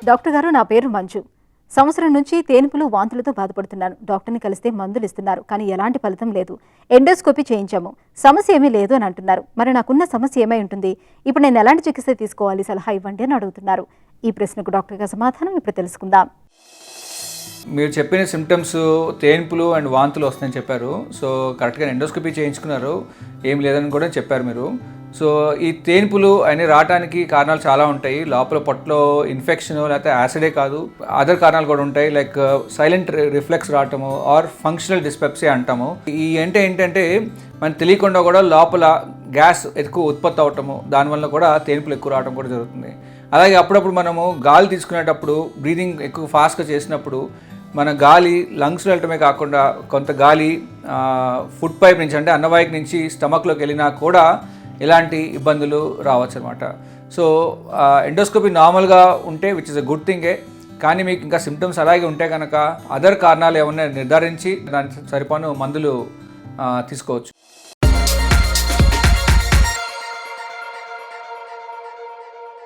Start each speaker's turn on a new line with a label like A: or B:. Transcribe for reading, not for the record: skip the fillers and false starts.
A: Doctor గారు, నా పేరు మంజు. సంవత్సరం నుంచి తేన్పులు వాంతులతో బాధపడుతున్నాను. డాక్టర్ని కలిస్తే మందులు ఇస్తున్నారు, కానీ ఎలాంటి ఫలితం లేదు. ఎండోస్కోపీ చేయించాము, సమస్య ఏమీ లేదు అని అంటున్నారు. మరి నాకున్న సమస్య ఏమై ఉంటుంది? ఇప్పుడు నేను ఎలాంటి చికిత్స తీసుకోవాలి, సలహా ఇవ్వండి అని అడుగుతున్నారు. ఈ ప్రశ్నకు డాక్టర్ గారి సమాధానం ఇప్పుడు తెలుసుకుందాం.
B: మీరు చెప్పిన సిమ్టమ్స్ తేన్పులు అండ్ వాంతులు వస్తాయని చెప్పారు. సో కరెక్ట్గా ఎండోస్కోపీ చేయించుకున్నారు, ఏం లేదని కూడా చెప్పారు మీరు. సో ఈ తేన్పులు అన్ని రావడానికి కారణాలు చాలా ఉంటాయి. లోపల పొట్టలో ఇన్ఫెక్షన్ లేకపోతే యాసిడే కాదు, అదర్ కారణాలు కూడా ఉంటాయి. లైక్ సైలెంట్ రిఫ్లెక్స్ రావటము ఆర్ ఫంక్షనల్ డిస్పెప్సీ అంటాము. ఈ ఏంటంటే మనకు తెలియకుండా కూడా లోపల గ్యాస్ ఎక్కువ ఉత్పత్తి అవటము, దానివల్ల కూడా తేన్పులు ఎక్కువ రావడం కూడా జరుగుతుంది. అలాగే అప్పుడప్పుడు మనము గాలి తీసుకునేటప్పుడు బ్రీదింగ్ ఎక్కువ ఫాస్ట్గా చేసినప్పుడు మన గాలి లంగ్స్లో వెళ్ళటమే కాకుండా కొంత గాలి ఫుడ్ పైప్ నుంచి అంటే అన్నవాహిక నుంచి స్టమక్లోకి వెళ్ళినా కూడా ఇలాంటి ఇబ్బందులు రావచ్చు అనమాట. సో ఎండోస్కోపీ నార్మల్గా ఉంటే విచ్ ఇస్ అ గుడ్ థింగే. కానీ మీకు ఇంకా సిమ్టమ్స్ అలాగే ఉంటే కనుక అదర్ కారణాలు ఏమన్నా నిర్ధారించి దానికి సరిపోను మందులు తీసుకోవచ్చు.